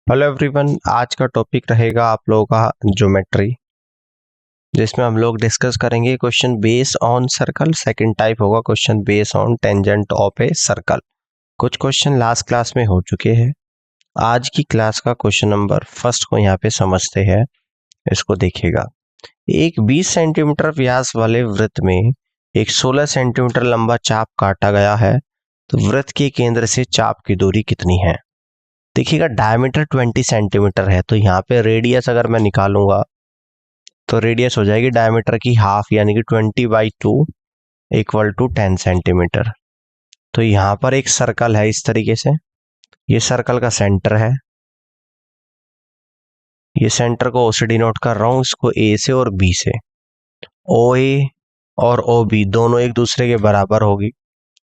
Hello everyone, आज का topic रहेगा आप लोगों का ज्योमेट्री, जिसमें हम लोग डिस्कस करेंगे question based on circle. Second type होगा question based on tangent of a circle. कुछ क्वेश्चन लास्ट क्लास में हो चुके हैं। आज की क्लास का क्वेश्चन नंबर फर्स्ट को यहाँ पे समझते हैं। इसको देखिएगा। एक 20 सेंटीमीटर व्यास वाले वृत्त में एक 16 सेंटीमीटर लंबा चाप काटा गया है, तो वृत्त के केंद्र से चाप की दूरी कितनी है। देखिएगा, डायमीटर 20 सेंटीमीटर है, तो यहाँ पे रेडियस अगर मैं निकालूंगा तो रेडियस हो जाएगी डायमीटर की हाफ, यानी कि 20/2 इक्वल टू 10 सेंटीमीटर। तो यहाँ पर एक सर्कल है इस तरीके से, ये सर्कल का सेंटर है। ये सेंटर को ओ से डिनोट कर रहा हूँ, इसको ए से और बी से। ओ ए और ओ बी दोनों एक दूसरे के बराबर होगी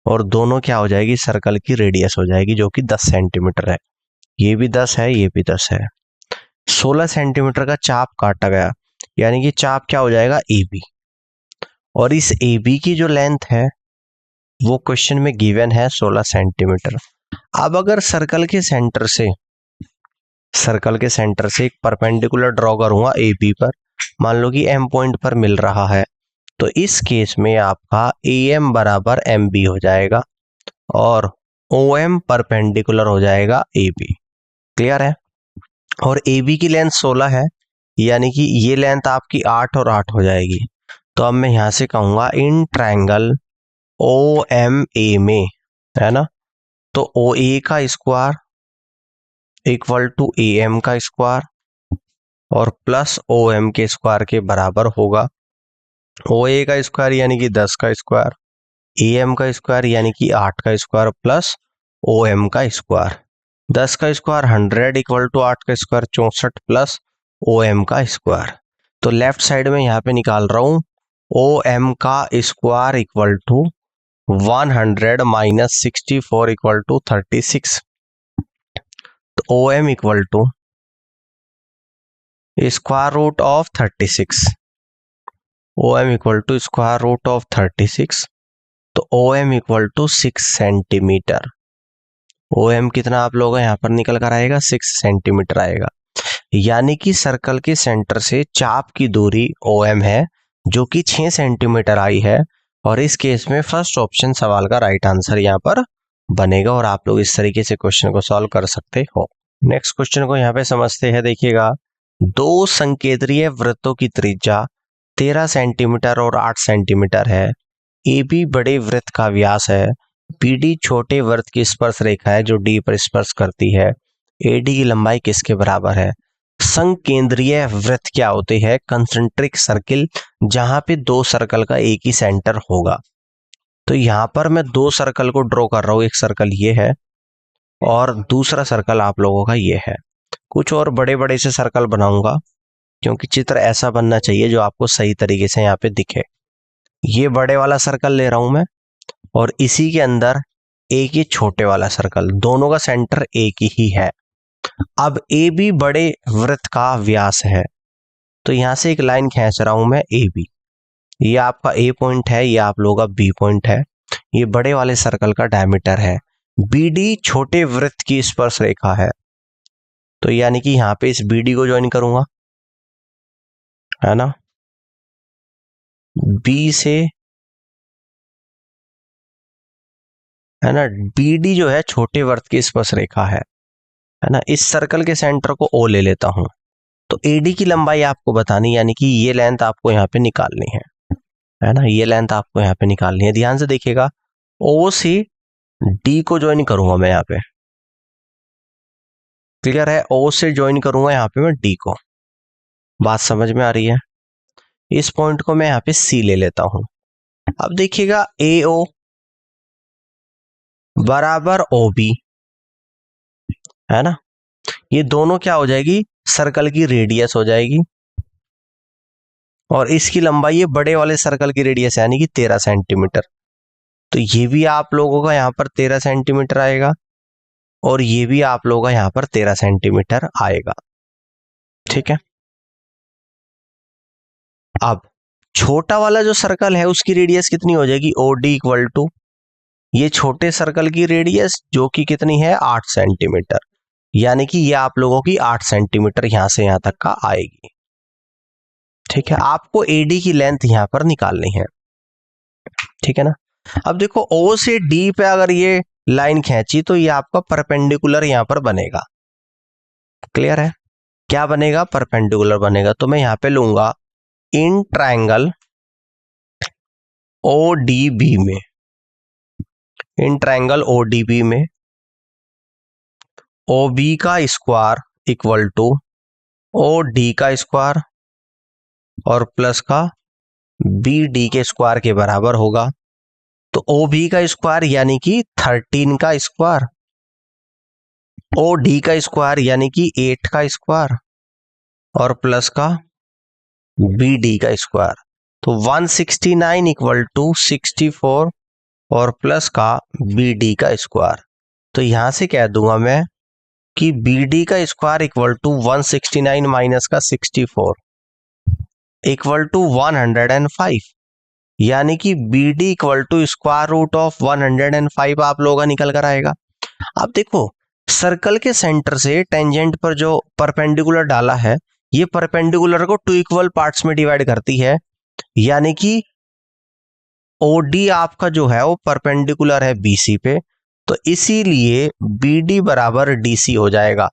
और दोनों क्या हो जाएगी, सर्कल की रेडियस हो जाएगी, जो कि 10 सेंटीमीटर है। ये भी 10 है, ये भी 10 है। 16 सेंटीमीटर का चाप काटा गया, यानी कि चाप क्या हो जाएगा, ए बी। और इस ए बी की जो लेंथ है वो क्वेश्चन में गिवन है 16 सेंटीमीटर। अब अगर सर्कल के सेंटर से एक परपेंडिकुलर ड्रॉ करूंगा ए बी पर, मान लो कि एम पॉइंट पर मिल रहा है, तो इस केस में आपका ए एम बराबर एम बी हो जाएगा और ओ एम परपेंडिकुलर हो जाएगा ए बी। क्लियर है। और ए बी की लेंथ 16 है, यानी कि ये लेंथ आपकी 8 और 8 हो जाएगी। तो अब मैं यहां से कहूंगा in triangle O M A में, है ना, तो ओ ए का square equal to A M का स्क्वायर और प्लस ओ एम के स्क्वायर के बराबर होगा। ओ ए का स्क्वायर यानी कि 10 का स्क्वायर, ए एम का स्क्वायर यानी कि 8 का स्क्वायर प्लस ओ एम का स्क्वायर। 10 का स्क्वायर 100 इक्वल टू 8 का स्क्वायर 64 प्लस ओ एम का स्क्वायर। तो लेफ्ट साइड में यहाँ पे निकाल रहा हूँ ओ एम का square equal to 100 minus 64 equal to 36। तो O M equal to square root of 36, O M equal to square root of 36। तो O M equal to 6 centimetre. O M कितना आप लोगों का यहाँ पर निकल कर आएगा, 6 सेंटीमीटर आएगा। यानी कि सर्कल के सेंटर से चाप की दूरी ओ एम है, जो कि 6 सेंटीमीटर आई है। और इस केस में फर्स्ट ऑप्शन सवाल का राइट आंसर यहाँ पर बनेगा और आप लोग इस तरीके से क्वेश्चन को सॉल्व कर सकते हो। नेक्स्ट क्वेश्चन को यहाँ पे समझते हैं। देखिएगा, दो संकेंद्रीय वृत्तों की त्रिज्या 13 सेंटीमीटर और 8 सेंटीमीटर है। ए बी बड़े वृत्त का व्यास है, बी डी छोटे वृत्त की स्पर्श रेखा है जो डी पर स्पर्श करती है। ए डी की लंबाई किसके बराबर है। संकेंद्रीय वृत्त क्या होते हैं, कंसेंट्रिक सर्किल, जहां पे दो सर्कल का एक ही सेंटर होगा। तो यहां पर मैं दो सर्कल को ड्रॉ कर रहा हूं, एक सर्कल ये है और दूसरा सर्कल आप लोगों का ये है। कुछ और बड़े बड़े से सर्कल बनाऊंगा, क्योंकि चित्र ऐसा बनना चाहिए जो आपको सही तरीके से यहाँ पे दिखे। ये बड़े वाला सर्कल ले रहा हूं मैं और इसी के अंदर एक ही छोटे वाला सर्कल, दोनों का सेंटर एक ही है। अब ए बी बड़े वृत्त का व्यास है, तो यहां से एक लाइन खींच रहा हूं मैं ए बी। ये आपका ए पॉइंट है, ये आप लोगों का बी पॉइंट है। ये बड़े वाले सर्कल का डायमीटर है। बी डी छोटे वृत्त की स्पर्श रेखा है, तो यानी कि यहां पे इस बी डी को ज्वाइन करूंगा, है ना। बी से, है ना, बी डी जो है छोटे वृत्त की स्पर्श रेखा है ना। इस सर्कल के सेंटर को ओ ले लेता हूं, तो एडी की लंबाई आपको बतानी, यानी कि ये लेंथ आपको यहाँ पे निकालनी है ना। ये लेंथ आपको यहाँ पे निकालनी है। ध्यान से देखिएगा, ओ से डी को ज्वाइन करूंगा मैं यहाँ पे। क्लियर है, ओ से ज्वाइन करूंगा यहाँ पे मैं डी को। बात समझ में आ रही है। इस पॉइंट को मैं यहाँ पे सी ले लेता हूं। अब देखिएगा, ए ओ बराबर ओ बी, है ना। ये दोनों क्या हो जाएगी, सर्कल की रेडियस हो जाएगी और इसकी लंबाई ये बड़े वाले सर्कल की रेडियस यानी कि 13 सेंटीमीटर। तो ये भी आप लोगों का यहाँ पर 13 सेंटीमीटर आएगा और ये भी आप लोगों का यहाँ पर 13 सेंटीमीटर आएगा। ठीक है। अब छोटा वाला जो सर्कल है उसकी रेडियस कितनी हो जाएगी, ओ डी इक्वल टू ये छोटे सर्कल की रेडियस जो कि कितनी है 8 सेंटीमीटर, यानी कि ये आप लोगों की 8 सेंटीमीटर यहां से यहां तक का आएगी। ठीक है, आपको एडी की लेंथ यहां पर निकालनी है। ठीक है ना। अब देखो ओ से डी पे अगर ये लाइन खींची तो ये आपका परपेंडिकुलर यहां पर बनेगा। क्लियर है, क्या बनेगा, परपेंडिकुलर बनेगा। तो मैं यहां पे लूंगा इन ट्रायंगल ओडीबी में, इन ट्रायंगल ओडीबी में ओबी का square equal to O D का स्क्वायर और प्लस का बी डी के स्क्वायर के बराबर होगा। तो ओ बी का स्क्वायर यानी कि 13 का स्क्वायर, ओ डी का स्क्वायर यानी कि 8 का स्क्वायर और प्लस का बी डी का स्क्वायर। तो 169 इक्वल टू 64 और प्लस का बी डी का स्क्वायर। तो यहां से कह दूंगा मैं कि बी डी का स्क्वायर इक्वल टू 169 माइनस का 64 इक्वल टू 105, यानी कि B D equal to square root of 105 आप लोगों का निकल कर आएगा। अब देखो सर्कल के सेंटर से टेंजेंट पर जो परपेंडिकुलर डाला है, ये परपेंडिकुलर को 2 इक्वल पार्ट्स में डिवाइड करती है, यानी कि ओडी आपका जो है वो परपेंडिकुलर है बीसी पे, तो इसीलिए बीडी बराबर डीसी हो जाएगा।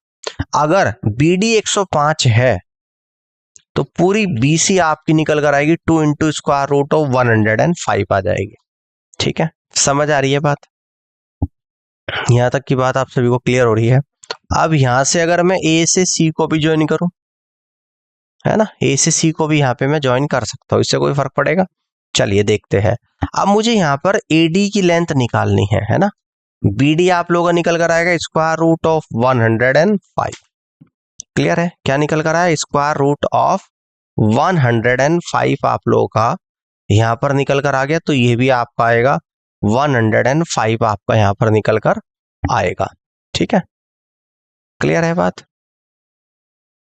अगर बीडी 105 है तो पूरी बीसी आपकी निकल कर आएगी 2 इंटू स्क्वायर रूट ऑफ 105 आ जाएगी। ठीक है, समझ आ रही है बात, यहां तक की बात आप सभी को क्लियर हो रही है। अब यहां से अगर मैं ए से सी को भी ज्वाइन करूं, है ना, ए से सी को भी यहां पे मैं ज्वाइन कर सकता हूं, इससे कोई फर्क पड़ेगा। चलिए देखते हैं। अब मुझे यहां पर एडी की लेंथ निकालनी है ना। बीडी आप लोगों का निकल कर आएगा स्क्वायर रूट ऑफ 105। क्लियर है, क्या निकल कर आया, स्क्वायर रूट ऑफ 105 आप लोगों का यहां पर निकल कर आ गया। तो ये भी आपका आएगा 105 आपका यहां पर निकल कर आएगा। ठीक है, क्लियर है बात,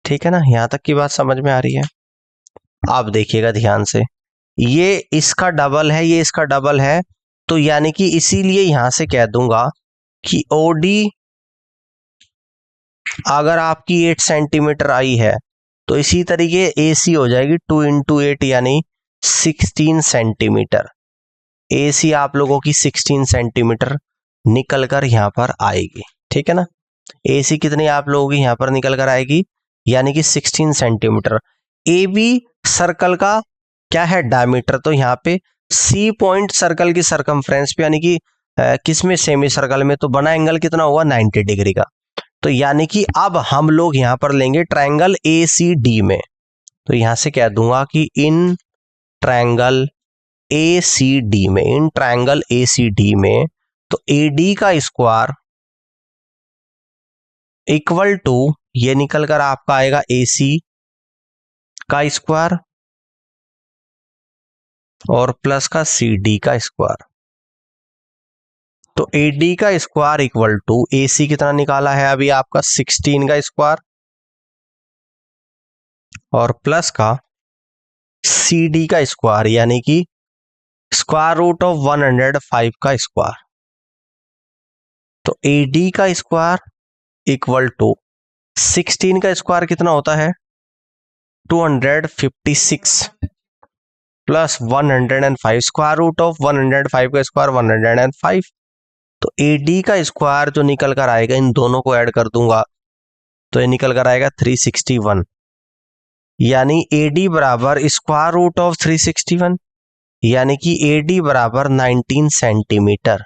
ठीक है ना, यहां तक की बात समझ में आ रही है। आप देखिएगा ध्यान से, ये इसका डबल है, ये इसका डबल है, तो यानी कि इसीलिए यहां से कह दूंगा कि ओडी अगर आपकी 8 सेंटीमीटर आई है तो इसी तरीके एसी हो जाएगी 2 इंटू 8 यानी 16 सेंटीमीटर। एसी आप लोगों की 16 सेंटीमीटर निकल कर यहां पर आएगी। ठीक है ना, एसी कितनी आप लोगों की यहां पर निकल कर आएगी, यानी कि 16 सेंटीमीटर। ए बी सर्कल का क्या है, डायमीटर, तो यहाँ पे सी पॉइंट सर्कल की सरकमफ्रेंस पे यानी कि किसमें, सेमी सर्कल में, तो बना एंगल कितना हुआ 90 डिग्री का। तो यानी कि अब हम लोग यहां पर लेंगे ट्रायंगल ए सी डी में। तो यहां से कह दूंगा कि in triangle A C D में, in triangle A C D में, तो ए डी का स्क्वायर इक्वल टू ये निकल कर आपका आएगा ए सी का स्क्वायर और प्लस का सी डी का स्क्वायर। तो ए डी का स्क्वायर इक्वल टू ए सी कितना निकाला है अभी आपका 16 का स्क्वायर और प्लस का सी डी का स्क्वायर यानी कि स्क्वायर रूट ऑफ 105 का स्क्वायर। तो ए डी का स्क्वायर इक्वल टू 16 का स्क्वायर कितना होता है 256 प्लस 105, स्क्वायर रूट ऑफ 105 का स्क्वायर 105। तो ए डी का स्क्वायर जो निकल कर आएगा, इन दोनों को ऐड कर दूंगा तो ये निकल कर आएगा 361, यानी ए डी बराबर स्क्वायर रूट ऑफ 361, यानी कि ए डी बराबर 19 सेंटीमीटर,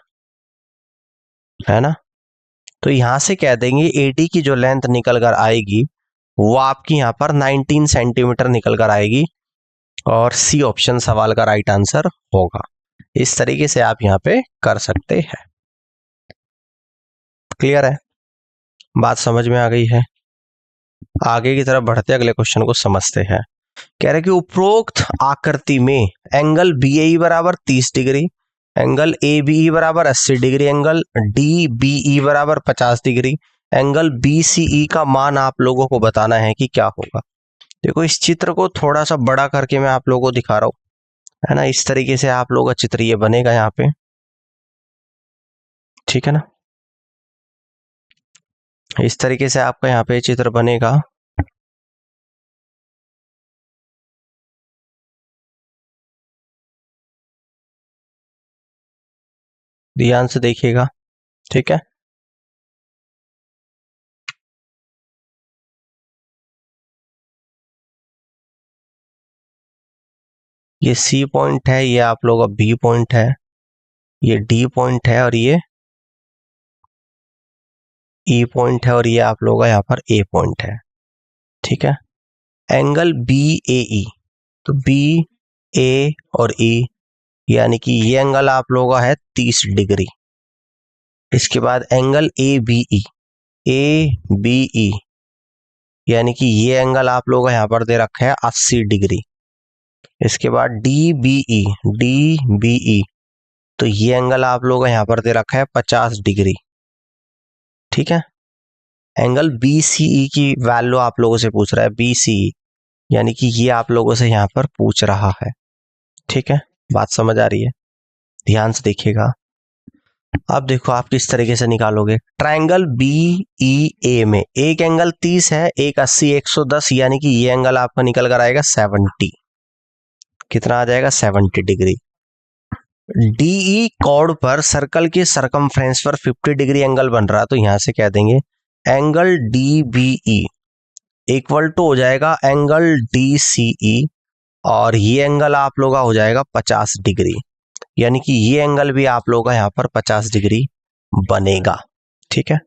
है ना। तो यहां से कह देंगे ए डी की जो लेंथ निकल कर आएगी वो आपकी यहां पर 19 सेंटीमीटर निकल कर आएगी और सी ऑप्शन सवाल का राइट आंसर होगा। इस तरीके से आप यहां पे कर सकते हैं। क्लियर है, बात समझ में आ गई है। आगे की तरफ बढ़ते अगले क्वेश्चन को समझते हैं। कह रहे कि उपरोक्त आकृति में एंगल बी ए बराबर 30 डिग्री, एंगल ए बी बराबर 80 degree, angle D B E बराबर 50 degree, angle B C E का मान आप लोगों को बताना है कि क्या होगा। देखो इस चित्र को थोड़ा सा बड़ा करके मैं आप लोगों को दिखा रहा हूं, है ना, इस तरीके से आप लोगों का चित्र ये बनेगा यहाँ पे। ठीक है ना, इस तरीके से आपका यहाँ पे चित्र बनेगा। ध्यान से देखिएगा, ठीक है। ये सी पॉइंट है, ये आप लोगों का बी पॉइंट है, ये डी पॉइंट है और ये ई पॉइंट है और ये आप लोगों का यहाँ पर ए पॉइंट है, ठीक है। एंगल बी ए ई, तो बी ए और ई यानी कि ये एंगल आप लोगों का है 30 डिग्री। इसके बाद एंगल ए बी ई यानी कि ये एंगल आप लोगों का यहाँ पर दे रखा है 80 डिग्री। इसके बाद डी बी ई, तो ये एंगल आप लोगों का यहाँ पर दे रखा है 50 डिग्री, ठीक है। एंगल बी सी ई की वैल्यू आप लोगों से पूछ रहा है, बी सी ई यानी कि ये आप लोगों से यहाँ पर पूछ रहा है, ठीक है। बात समझ आ रही है? ध्यान से देखिएगा। अब देखो आप किस तरीके से निकालोगे। ट्रायंगल बी ई ए में एक एंगल 30 है, एक 80, 110 यानी कि ये एंगल आपका निकल कर आएगा 70। कितना आ जाएगा? 70 डिग्री। डीई कॉर्ड पर सर्कल के सरकमफ्रेंस पर 50 डिग्री एंगल बन रहा है, तो यहां से कह देंगे angle D B E equal to हो जाएगा एंगल डी सी ई, और ये एंगल आप लोगों का हो जाएगा 50 डिग्री, यानी कि ये एंगल भी आप लोगों का यहाँ पर 50 डिग्री बनेगा, ठीक है।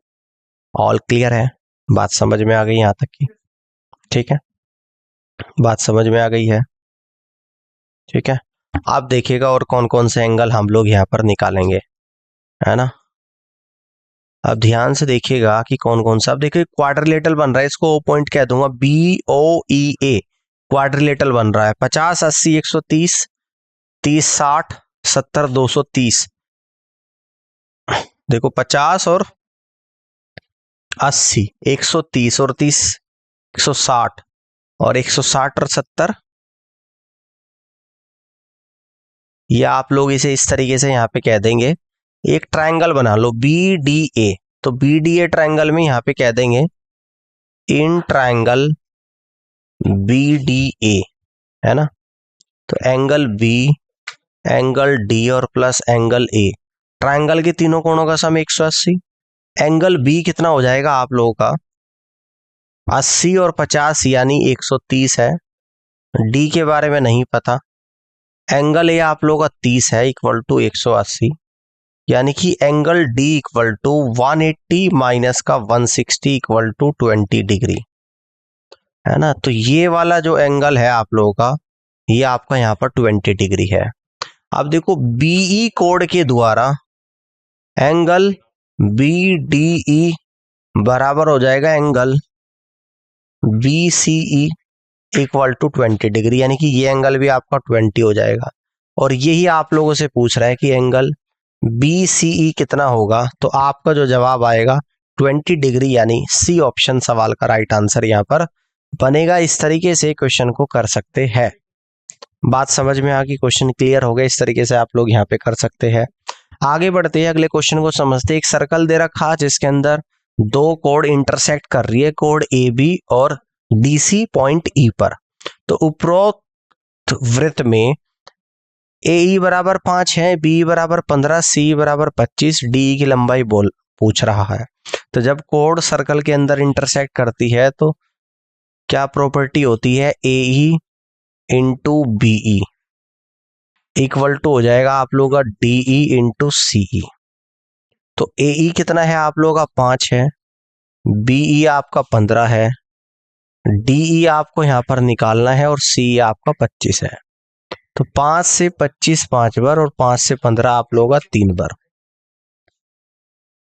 ऑल क्लियर है? बात समझ में आ गई यहाँ तक की? ठीक है, बात समझ में आ गई है, ठीक है। आप देखिएगा और कौन कौन से एंगल हम लोग यहाँ पर निकालेंगे, है ना। अब ध्यान से देखिएगा कि कौन कौन सा। अब देखिए क्वाड्रिलेटरल बन रहा है, इसको ओ पॉइंट कह दूंगा, B O E a quadrilateral बन रहा है। 50, 80, 130, 30, 60, 70, 230। देखो 50 और 80, 130 और 30, 160 और 160 और 70। या आप लोग इसे इस तरीके से यहाँ पे कह देंगे, एक ट्रायंगल बना लो बी डी ए, तो बी डी ए ट्रायंगल में यहाँ पे कह देंगे in triangle B D A, है ना। तो एंगल बी, एंगल डी और प्लस एंगल ए, ट्रायंगल के तीनों कोणों का सम 180। एंगल बी कितना हो जाएगा आप लोगों का? 80 और 50 यानी 130 है। डी के बारे में नहीं पता। एंगल ए आप लोगों का 30 है इक्वल टू 180, यानी कि angle D equal to 180 minus का 160 इक्वल टू 20 डिग्री, है ना। तो ये वाला जो एंगल है आप लोगों का, ये आपका यहाँ पर 20 डिग्री है। अब देखो बीई कोड के द्वारा एंगल बी डी ई बराबर हो जाएगा angle B C E equal to 20 degree, यानी कि ये एंगल भी आपका 20 हो जाएगा। और यही आप लोगों से पूछ रहा है कि एंगल बी सी ई कितना होगा, तो आपका जो जवाब आएगा 20 डिग्री, यानी सी ऑप्शन सवाल का राइट आंसर यहाँ पर बनेगा। इस तरीके से क्वेश्चन को कर सकते हैं। बात समझ में आ गई? क्वेश्चन क्लियर हो गया? इस तरीके से आप लोग यहाँ पे कर सकते हैं। आगे बढ़ते हैं, अगले क्वेश्चन को समझते हैं। एक सर्कल दे रखा जिसके अंदर दो कोड इंटरसेक्ट कर रही है, कोड ए बी और डीसी पॉइंट ई पर। तो उपरोक्त वृत्त में ए ई बराबर 5 है, बी बराबर 15, सी बराबर 25, डी की लंबाई पूछ रहा है। तो जब कोड सर्कल के अंदर इंटरसेक्ट करती है तो क्या प्रॉपर्टी होती है? A E into B E equal to हो जाएगा आप लोगों का डी ई इंटू सी ई। तो ए ई कितना है आप लोगों का? 5 है, बी ई आपका 15 है, डी ई आपको यहाँ पर निकालना है और सी आपका 25 है। तो 5 से 25 5 बार और 5 से 15 आप लोगों का 3 बार।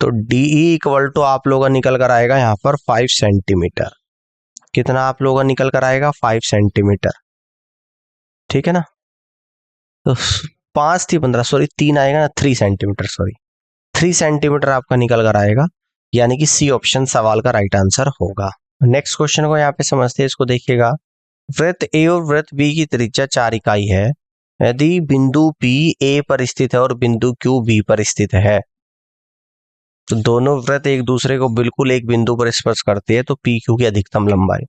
तो डी ई इक्वल टू आप लोगों का निकल कर आएगा यहाँ पर 5 सेंटीमीटर। कितना आप लोगों का निकल कर आएगा? 5 सेंटीमीटर, ठीक है ना। तो 5 थी 15, सॉरी 3 आएगा ना, 3 सेंटीमीटर, सॉरी 3 सेंटीमीटर आपका निकल कर आएगा, यानी कि सी ऑप्शन सवाल का राइट आंसर होगा। नेक्स्ट क्वेश्चन को यहाँ पे समझते हैं, इसको देखिएगा। वृत्त ए और वृत्त बी की त्रिज्या 4 इकाई है। यदि बिंदु P A पर स्थित है और बिंदु Q B पर स्थित है तो दोनों वृत्त एक दूसरे को बिल्कुल एक बिंदु पर स्पर्श करते हैं, तो पी क्यू की अधिकतम लंबाई।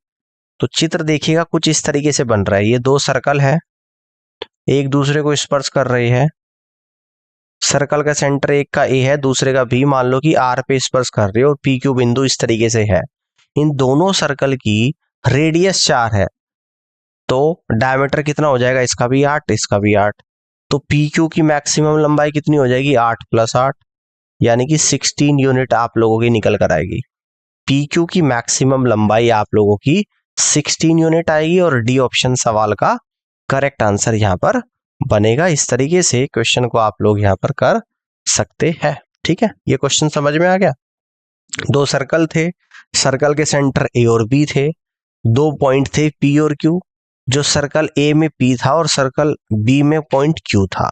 तो चित्र देखिएगा कुछ इस तरीके से बन रहा है। ये दो सर्कल है, एक दूसरे को स्पर्श कर रही है। सर्कल का सेंटर एक का ए है, दूसरे का बी। मान लो कि आर पे स्पर्श कर रही है और पी क्यू बिंदु इस तरीके से है। इन दोनों सर्कल की रेडियस 4 है, तो डायमीटर कितना हो जाएगा? इसका भी 8, इसका भी 8। तो पी क्यू की मैक्सिमम लंबाई कितनी हो जाएगी? 8 + 8, यानी कि 16 यूनिट आप लोगों की निकल कर आएगी। पी क्यू की मैक्सिमम लंबाई आप लोगों की 16 यूनिट आएगी और डी ऑप्शन सवाल का करेक्ट आंसर यहाँ पर बनेगा। इस तरीके से क्वेश्चन को आप लोग यहाँ पर कर सकते हैं। ठीक है, ये क्वेश्चन समझ में आ गया। दो सर्कल थे, सर्कल के सेंटर ए और बी थे, दो पॉइंट थे पी और क्यू। जो सर्कल ए में पी था और सर्कल बी में पॉइंट क्यू था,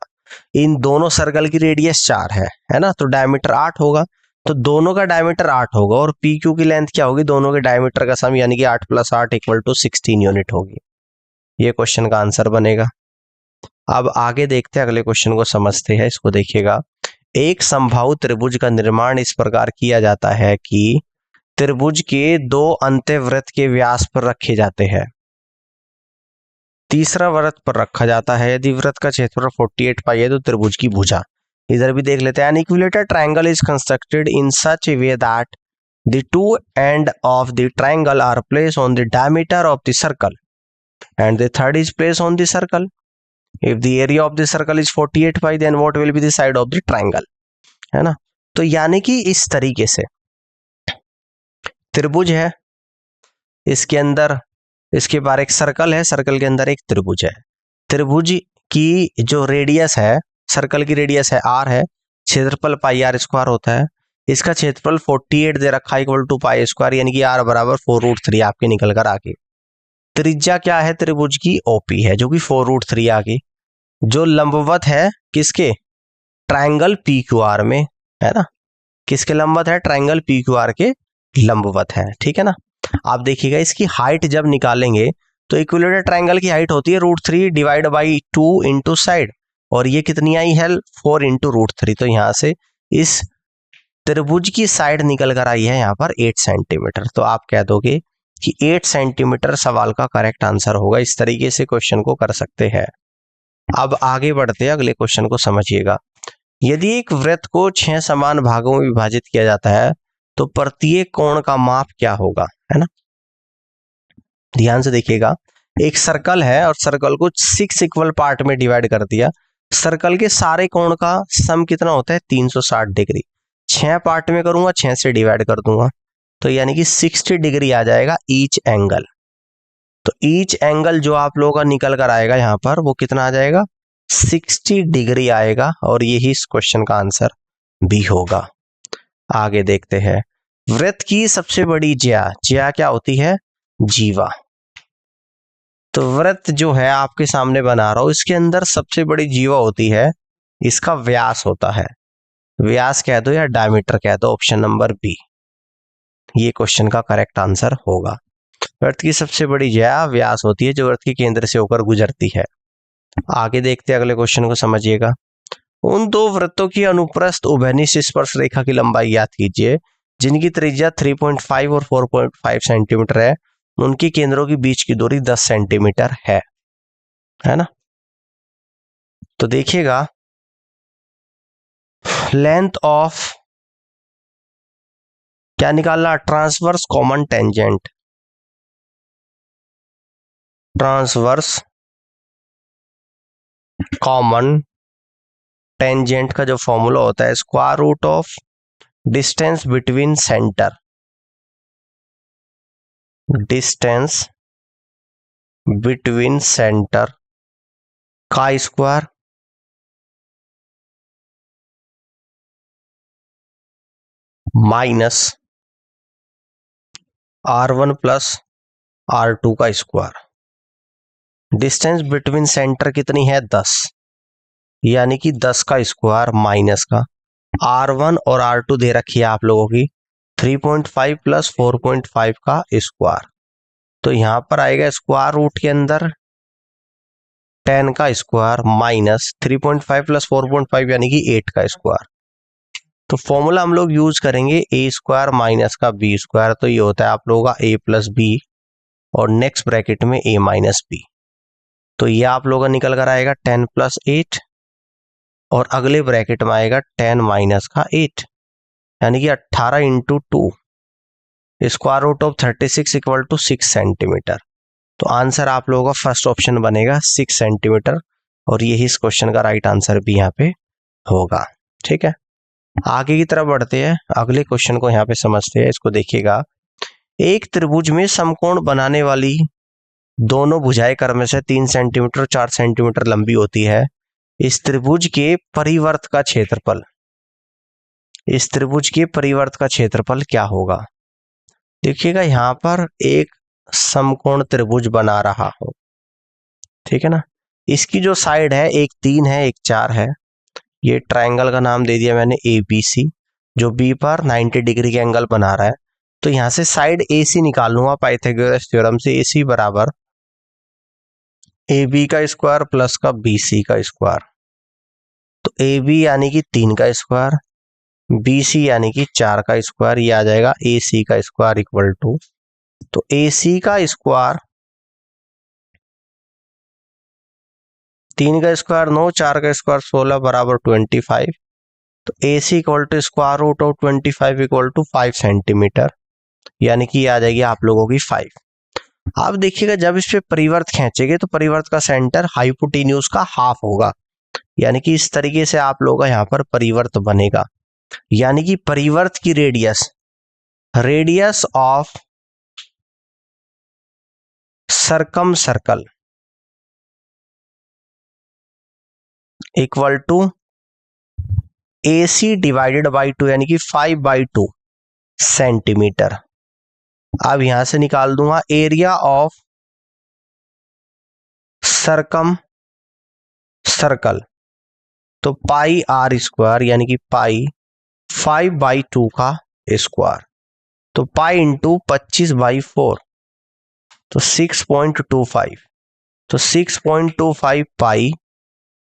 इन दोनों सर्कल की रेडियस 4 है ना, तो डायमीटर 8 होगा। तो दोनों का डायमीटर 8 होगा और पी क्यू की लेंथ क्या होगी? दोनों के डायमीटर का सम, यानी कि 8 + 8 = 16 यूनिट होगी। ये क्वेश्चन का आंसर बनेगा। अब आगे देखते हैं, अगले क्वेश्चन को समझते हैं। इसको देखिएगा। एक समबाहु त्रिभुज का निर्माण इस प्रकार किया जाता है कि त्रिभुज के दो अंत्यवृत्त के व्यास पर रखे जाते हैं, तीसरा वृत्त पर रखा जाता है। यदि वृत्त का क्षेत्रफल 48 पाई है तो त्रिभुज की भुजा। इधर भी देख लेते हैं। An equilateral triangle is constructed in such a way that the two end of the triangle are placed on the diameter of the circle and the third is placed on the circle. If the area of the circle is 48 pi then what will be the side of the triangle, है ना। तो यानी कि इस तरीके से त्रिभुज है, इसके अंदर इसके बाहर एक सर्कल है, सर्कल के अंदर एक त्रिभुज है। त्रिभुज की जो रेडियस है, सर्कल की रेडियस है r है, क्षेत्रफल πr² होता है। इसका क्षेत्रफल 48 दे रखा है = π², यानी कि r = 4√3 आपके निकल कर आगे। त्रिज्या क्या है त्रिभुज की? OP है, जो कि 4√3 आगे। जो लंबवत है किसके? ट्रायंगल PQR में, है ना। किसके लंबवत है? ट्रायंगल PQR के लंबवत है। ठीक है ना। आप देखिएगा इसकी हाइट जब निकालेंगे तो इक्विलेटरल ट्रायंगल की हाइट होती है √3 / 2 इंटू साइड, और ये कितनी आई है? 4 इंटू √3। तो यहां से इस त्रिभुज की साइड निकल कर आई है यहाँ पर 8 सेंटीमीटर। तो आप कह दोगे कि 8 सेंटीमीटर सवाल का करेक्ट आंसर होगा। इस तरीके से क्वेश्चन को कर सकते हैं। अब आगे बढ़ते हैं, अगले क्वेश्चन को समझिएगा। यदि एक वृत्त को 6 समान भागों में विभाजित किया जाता है तो प्रत्येक कोण का माप क्या होगा, है ना। ध्यान से देखिएगा। एक सर्कल है और सर्कल को 6 इक्वल पार्ट में डिवाइड कर दिया। सर्कल के सारे कोण का सम कितना होता है? 360 डिग्री। 6 पार्ट में करूंगा, 6 से डिवाइड कर दूंगा, तो यानी कि 60 डिग्री आ जाएगा ईच एंगल। तो ईच एंगल जो आप लोगों का निकल कर आएगा यहाँ पर, वो कितना आ जाएगा? 60 डिग्री आएगा, और यही इस क्वेश्चन का आंसर भी होगा। आगे देखते हैं। वृत्त की सबसे बड़ी ज्या क्या होती है? जीवा। तो वृत्त जो है आपके सामने बना रहा हूं, इसके अंदर सबसे बड़ी जीवा होती है, इसका व्यास होता है। व्यास कह दो या डायमीटर कह दो, ऑप्शन नंबर बी ये क्वेश्चन का करेक्ट आंसर होगा। वृत्त की सबसे बड़ी ज्या व्यास होती है, जो वृत्त के केंद्र से होकर गुजरती है। आगे देखते हैं, अगले क्वेश्चन को समझिएगा। उन दो वृत्तों की अनुप्रस्थ उभयनिष्ठ स्पर्श रेखा की लंबाई ज्ञात कीजिए जिनकी त्रिज्या 3.5 और 4.5 सेंटीमीटर है। उनके केंद्रों के बीच की दूरी 10 सेंटीमीटर है ना। तो देखिएगा, लेंथ ऑफ क्या निकालना? Transverse common tangent. Transverse common tangent का जो फॉर्मूला होता है, √of distance between centre, distance between centre का स्क्वायर माइनस R1 + R2 का स्क्वायर। डिस्टेंस बिटवीन सेंटर कितनी है? 10, यानी कि 10 का स्क्वायर माइनस का R1 और R2 दे रखी है आप लोगों की 3.5 + 4.5 का स्क्वायर। तो यहां पर आएगा स्क्वायर रूट के अंदर 10 का स्क्वायर माइनस 3.5 + 4.5 यानी कि 8 का स्क्वायर। तो फॉर्मूला हम लोग यूज करेंगे ए स्क्वायर माइनस का बी स्क्वायर, तो ये होता है आप लोगों का ए प्लस बी और नेक्स्ट ब्रैकेट में ए माइनस बी। तो ये आप लोगों का निकल कर आएगा 10 प्लस 8 और अगले ब्रैकेट में आएगा 10 माइनस का 8, यानी कि 18 into 2 square root of 36 equal to 6 centimetre. तो आंसर आप लोगों का फर्स्ट ऑप्शन बनेगा 6 सेंटीमीटर और यही इस क्वेश्चन का राइट आंसर भी यहाँ पे होगा। ठीक है, आगे की तरफ बढ़ते हैं, अगले क्वेश्चन को यहाँ पे समझते हैं। इसको देखिएगा, एक त्रिभुज में समकोण बनाने वाली दोनों भुजाएं क्रम से 3 सेंटीमीटर 4 सेंटीमीटर लंबी होती है। इस त्रिभुज के परिवर्त का क्षेत्रफल, इस त्रिभुज के परिवर्त का क्षेत्रफल क्या होगा? देखिएगा यहाँ पर एक समकोण त्रिभुज बना रहा हूं, ठीक है ना। इसकी जो साइड है एक 3 है एक 4 है। ये ट्रायंगल का नाम दे दिया मैंने ABC, जो बी पर 90 डिग्री के एंगल बना रहा है। तो यहां से साइड AC निकालूंगा पाइथागोरस थ्योरम से। AC बराबर AB का स्क्वायर प्लस का BC का स्क्वायर। तो AB यानी कि 3 का स्क्वायर, BC यानी कि 4 का स्क्वायर, ये आ जाएगा AC का स्क्वायर इक्वल टू, तो AC का स्क्वायर 3 का स्क्वायर 9, 4 का स्क्वायर 16 बराबर 25। तो AC equal to square root of 25 equal to 5 centimetre, यानी कि आ जाएगी आप लोगों की 5। आप देखिएगा जब इस पे परिवर्त खींचेंगे तो परिवर्त का सेंटर हाइपोटेन्यूज का हाफ होगा, यानी कि इस तरीके से आप लोगों का यहाँ पर परिवर्त बनेगा। यानी कि परिवर्त की radius, radius of circumcircle equal to AC divided by 2, यानी कि 5/2 सेंटीमीटर। अब यहां से निकाल दूंगा एरिया ऑफ सर्कम सर्कल, तो पाई R स्क्वायर यानी कि पाई 5/2 का स्क्वायर, तो पाई इंटू 25/4, तो 6.25, तो 6.25 पाई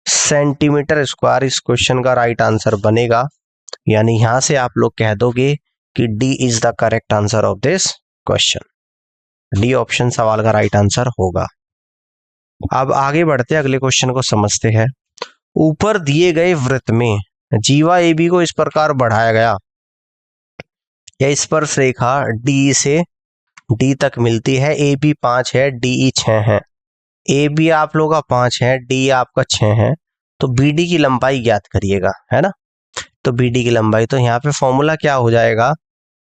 सेंटीमीटर स्क्वायर इस क्वेश्चन का राइट आंसर बनेगा। यानी यहां से आप लोग कह दोगे कि D is the correct answer of this question. D option सवाल का राइट आंसर होगा। अब आगे बढ़ते अगले क्वेश्चन को समझते हैं। ऊपर दिए गए वृत्त में जीवा AB को इस प्रकार बढ़ाया गया, या स्पर्श रेखा D से D तक मिलती है। AB 5 है, DE 6 है। AB आप लोग का 5 है, DE आपका 6 है, तो BD की लंबाई ज्ञात करिएगा, है ना। तो BD की लंबाई, तो यहाँ पे फॉर्मूला क्या हो जाएगा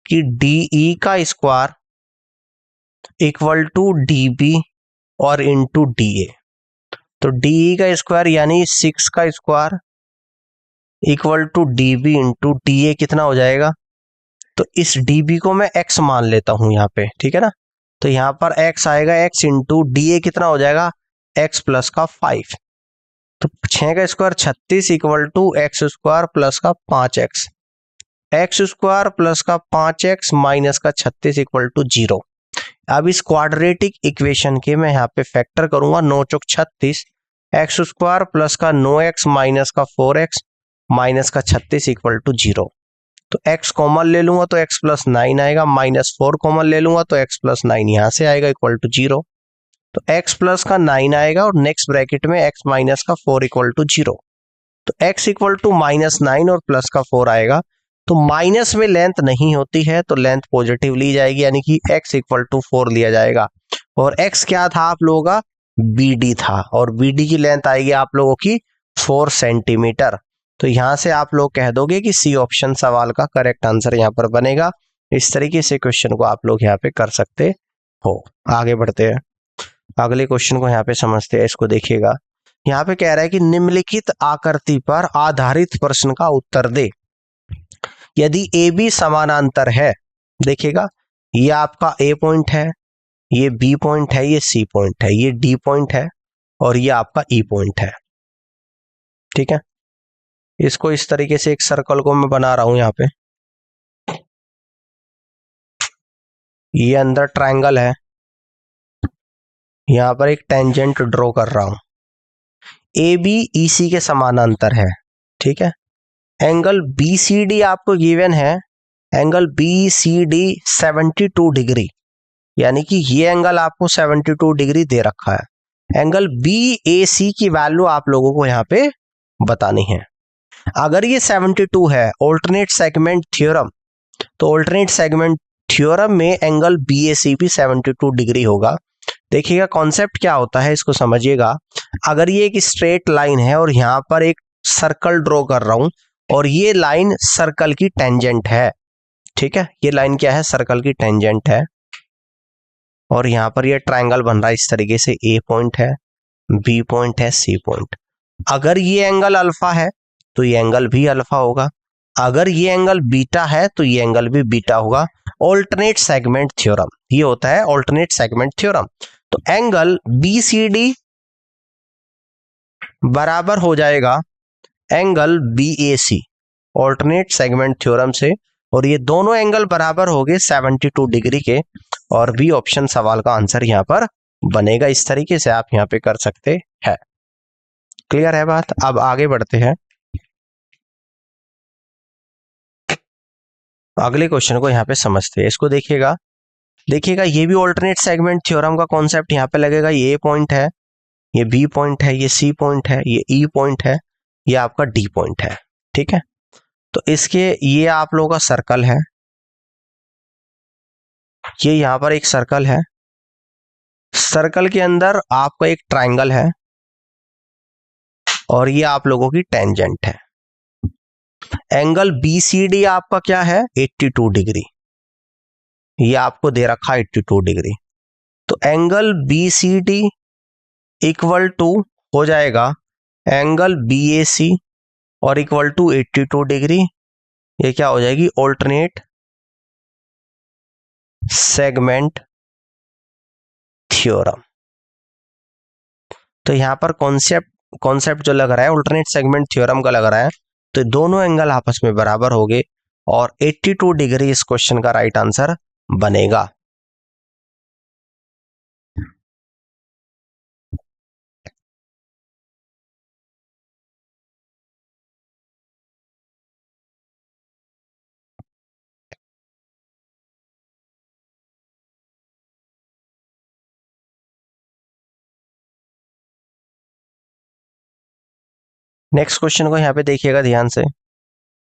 कि DE का स्क्वायर इक्वल टू DB और इंटू DA। तो DE का स्क्वायर यानी 6 का square equal to DB into DA कितना हो जाएगा? तो इस DB को मैं x मान लेता हूं यहाँ पे, ठीक है ना। तो यहाँ पर x आएगा, x इंटू DA कितना हो जाएगा? x प्लस का 5। तो 6 का square 36 equal to x square plus का 5x, x स्क्वायर प्लस का 5x माइनस का 36 इक्वल टू 0। अब इस क्वाड्रेटिक इक्वेशन के मैं यहाँ पे फैक्टर करूंगा, 9 चौक 36, x स्क्वायर प्लस का 9x माइनस का 4x माइनस का 36 इक्वल टू 0। तो x कॉमन ले लूंगा तो x प्लस 9 आएगा, माइनस 4 कॉमन ले लूंगा तो x प्लस 9 यहाँ से आएगा इक्वल टू 0। तो x प्लस का 9 आएगा और नेक्स्ट ब्रैकेट में x माइनस का 4 इक्वल टू 0। तो x इक्वल टू -9 और प्लस का 4 आएगा। तो माइनस में लेंथ नहीं होती है तो लेंथ पॉजिटिव ली जाएगी, यानी कि x इक्वल टू 4 लिया जाएगा। और x क्या था आप लोगों का? BD था, और BD की लेंथ आएगी आप लोगों की 4 सेंटीमीटर। तो यहां से आप लोग कह दोगे कि सी ऑप्शन सवाल का करेक्ट आंसर यहाँ पर बनेगा। इस तरीके से क्वेश्चन को आप लोग यहाँ पे कर सकते हो। आगे बढ़ते हैं, अगले क्वेश्चन को यहाँ पे समझते हैं। इसको देखिएगा, यहाँ पे कह रहा है कि निम्नलिखित आकृति पर आधारित प्रश्न का उत्तर दे यदि AB समानांतर है। देखिएगा, ये आपका A पॉइंट है, ये B पॉइंट है, ये C पॉइंट है, ये D पॉइंट है और ये आपका E पॉइंट है, ठीक है। इसको इस तरीके से एक सर्कल को मैं बना रहा हूं यहाँ पे, ये अंदर ट्रायंगल है, यहाँ पर एक टेंजेंट ड्रॉ कर रहा हूं। AB EC के समानांतर है, ठीक है। एंगल BCD आपको गिवन है, एंगल BCD 72 डिग्री, यानी कि ये एंगल आपको 72 डिग्री दे रखा है। एंगल BAC की वैल्यू आप लोगों को यहाँ पे बतानी है। अगर ये 72 है ऑल्टरनेट सेगमेंट थ्योरम, तो ऑल्टरनेट सेगमेंट थ्योरम में एंगल BAC भी 72 डिग्री होगा। देखिएगा कॉन्सेप्ट क्या होता है, इसको समझिएगा। अगर ये एक स्ट्रेट लाइन है और यहाँ पर एक सर्कल ड्रॉ कर रहा हूं और ये लाइन सर्कल की टेंजेंट है, ठीक है, ये लाइन क्या है, सर्कल की टेंजेंट है, और यहाँ पर ये ट्रायंगल बन रहा है इस तरीके से, A पॉइंट है, B पॉइंट है, C पॉइंट। अगर ये एंगल अल्फा है तो ये एंगल भी अल्फा होगा, अगर ये एंगल बीटा है तो ये एंगल भी बीटा होगा। ऑल्टरनेट सेगमेंट थ्योरम, ये होता है ऑल्टरनेट सेगमेंट थ्योरम। तो एंगल BCD बराबर हो जाएगा angle BAC alternate segment theorem से, और ये दोनों एंगल बराबर हो गए 72 डिग्री के, और बी ऑप्शन सवाल का आंसर यहाँ पर बनेगा। इस तरीके से आप यहाँ पे कर सकते हैं। क्लियर है बात? अब आगे बढ़ते हैं, अगले क्वेश्चन को यहाँ पे समझते हैं। इसको देखिएगा, ये भी ऑल्टरनेट सेगमेंट थ्योरम का कॉन्सेप्ट यहाँ पे लगेगा। ये A पॉइंट है, ये B पॉइंट है, ये C पॉइंट है, ये E पॉइंट है, ये आपका D पॉइंट है, ठीक है। तो इसके ये आप लोगों का सर्कल है, ये यहाँ पर एक सर्कल है, सर्कल के अंदर आपका एक ट्रायंगल है, और ये आप लोगों की टेंजेंट है। एंगल BCD आपका क्या है, 82 डिग्री, ये आपको दे रखा है 82 डिग्री। तो एंगल BCD इक्वल टू हो जाएगा एंगल BAC और इक्वल टू 82 डिग्री। ये क्या हो जाएगी, ऑल्टरनेट सेगमेंट थ्योरम। तो यहां पर कॉन्सेप्ट जो लग रहा है ऑल्टरनेट सेगमेंट थ्योरम का लग रहा है, तो दोनों एंगल आपस में बराबर हो गए और 82 डिग्री इस क्वेश्चन का राइट आंसर बनेगा। नेक्स्ट क्वेश्चन को यहाँ पे देखिएगा ध्यान से।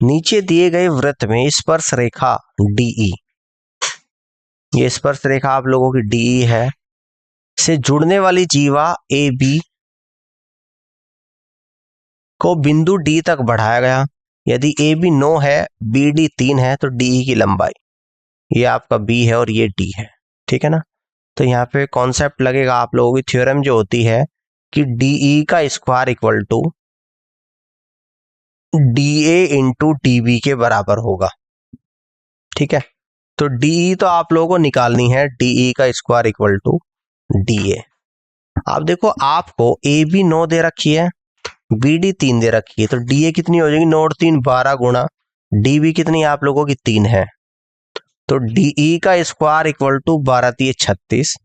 नीचे दिए गए वृत्त में स्पर्श रेखा DE, ये स्पर्श रेखा आप लोगों की DE है, से जुड़ने वाली जीवा AB को बिंदु D तक बढ़ाया गया। यदि AB 9 है, BD 3 है, तो DE की लंबाई, ये आपका B है और ये D है, ठीक है ना। तो यहाँ पे कॉन्सेप्ट लगेगा आप लोगों की, थ्योरम जो होती है कि DE का square equal to DA into DB के बराबर होगा, ठीक है। तो DE तो आप लोगों को निकालनी है, DE का स्क्वायर इक्वल टू DA। आप देखो आपको AB 9 दे रखी है, BD 3 दे रखी है, तो DA कितनी हो जाएगी, 9 और 3 12 गुणा DB कितनी आप लोगों की 3 है, तो DE का स्क्वायर इक्वल टू 12 3 36,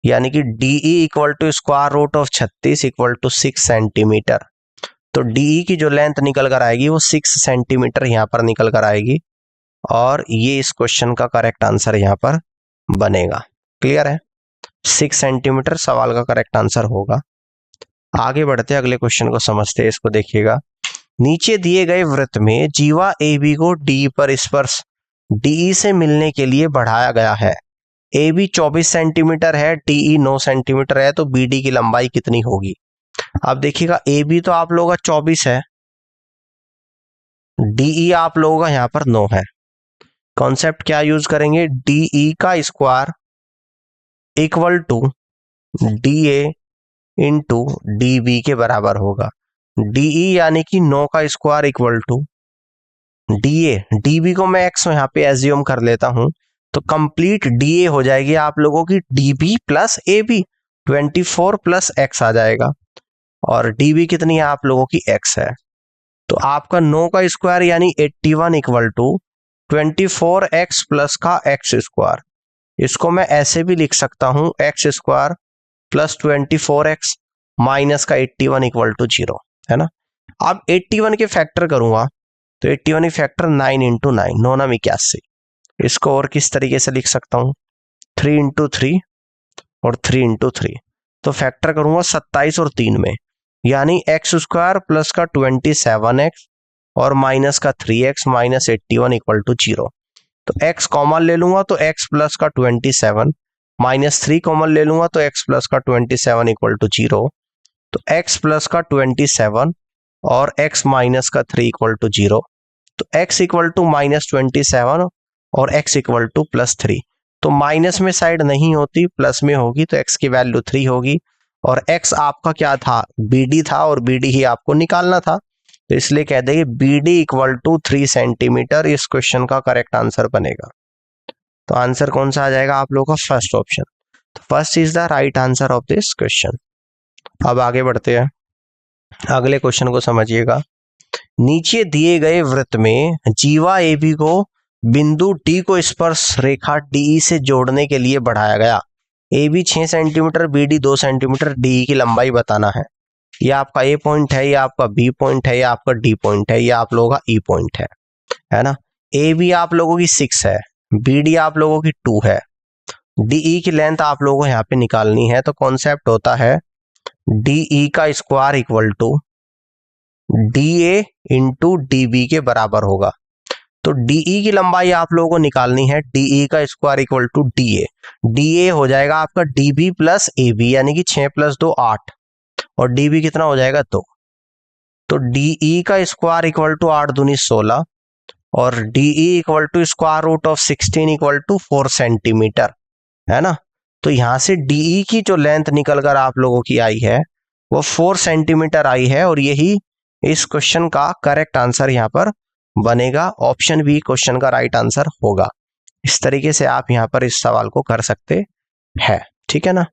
यानी कि DE equal to square root of 36 equal to 6 centimetre. तो DE की जो लेंथ निकल कर आएगी वो 6 सेंटीमीटर यहाँ पर निकल कर आएगी, और ये इस क्वेश्चन का करेक्ट आंसर यहाँ पर बनेगा। क्लियर है? 6 सेंटीमीटर सवाल का करेक्ट आंसर होगा। आगे बढ़ते अगले क्वेश्चन को समझते हैं। इसको देखिएगा, नीचे दिए गए वृत्त में जीवा AB को D पर स्पर्श DE से मिलने के लिए बढ़ाया गया है। AB 24 सेंटीमीटर है, DE 9 सेंटीमीटर है, तो BD की लंबाई कितनी होगी। अब देखिएगा AB तो आप लोगों का 24 है, DE आप लोगों का यहाँ पर 9 है। कॉन्सेप्ट क्या यूज करेंगे, DE का square equal to DA into DB के बराबर होगा। DE यानी कि 9 का square equal to DA, DB को मैं x यहाँ पे एज्यूम कर लेता हूं, तो कंप्लीट DA हो जाएगी आप लोगों की DB plus AB, 24 plus x आ जाएगा, और DB कितनी है आप लोगों की x है। तो आपका 9 का स्क्वायर यानी 81 इक्वल टू 24x प्लस का x स्क्वायर। इसको मैं ऐसे भी लिख सकता हूं, x square plus 24x minus का 81 इक्वल टू 0, है ना। अब 81 के फैक्टर करूंगा तो 81 फैक्टर 9 इंटू 9, 9 9 81। इसको और किस तरीके से लिख सकता हूँ, 3 इंटू 3 और 3 इंटू 3। तो फैक्टर करूंगा 27 और 3 में, यानी एक्स स्क्वायर प्लस का 27x और माइनस का 3x माइनस 81 इक्वल टू 0। तो x कॉमन ले लूंगा तो x प्लस का 27 माइनस 3 कॉमन ले लूंगा तो x प्लस का 27 इक्वल टू 0। तो x प्लस का 27 और x माइनस का 3 इक्वल टू 0। तो x इक्वल टू माइनस 27 और x इक्वल टू प्लस 3। तो माइनस में साइड नहीं होती, प्लस में होगी, तो x की वैल्यू 3 होगी। और x आपका क्या था, BD था, और BD ही आपको निकालना था, तो इसलिए कह देंगे BD इक्वल टू 3 सेंटीमीटर इस क्वेश्चन का करेक्ट आंसर बनेगा। तो आंसर कौन सा आ जाएगा आप लोगों का, फर्स्ट ऑप्शन। तो first is the right answer of this question. अब आगे बढ़ते हैं, अगले क्वेश्चन को समझिएगा। नीचे दिए गए वृत्त में जीवा AB को बिंदु D को स्पर्श रेखा DE से जोड़ने के लिए बढ़ाया गया। AB 6 centimetre, BD 2 centimetre, DE की लंबाई बताना है। ये आपका A पॉइंट है, ये आपका B पॉइंट है, ये आपका D पॉइंट है, ये आप लोगों का E पॉइंट है ना। AB आप लोगों की 6 है, BD आप लोगों की 2 है, DE की लेंथ आप लोगों को यहाँ पे निकालनी है। तो कॉन्सेप्ट होता है DE का square equal to DA into DB के बराबर होगा। तो DE की लंबाई आप लोगों को निकालनी है, DE का square equal to DA। DA हो जाएगा आपका DB प्लस AB, यानी कि 6 प्लस 2 8, और DB कितना हो जाएगा 2। तो DE का स्क्वायर इक्वल टू 8 दूनी 16 और DE equal to square root of 16 equal to 4 centimetre, है ना। तो यहां से DE की जो लेंथ निकल कर आप लोगों की आई है वो 4 सेंटीमीटर आई है, और यही इस क्वेश्चन का करेक्ट आंसर यहाँ पर बनेगा। ऑप्शन बी क्वेश्चन का राइट आंसर होगा। इस तरीके से आप यहाँ पर इस सवाल को कर सकते हैं, ठीक है ना।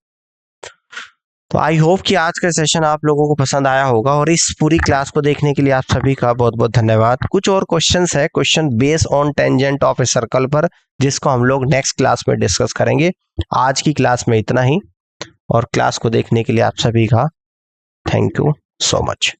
तो आई होप कि आज का सेशन आप लोगों को पसंद आया होगा, और इस पूरी क्लास को देखने के लिए आप सभी का बहुत बहुत धन्यवाद। कुछ और क्वेश्चंस है, question based on tangent of a circle पर, जिसको हम लोग नेक्स्ट क्लास में डिस्कस करेंगे। आज की क्लास में इतना ही, और क्लास को देखने के लिए आप सभी का थैंक यू सो मच।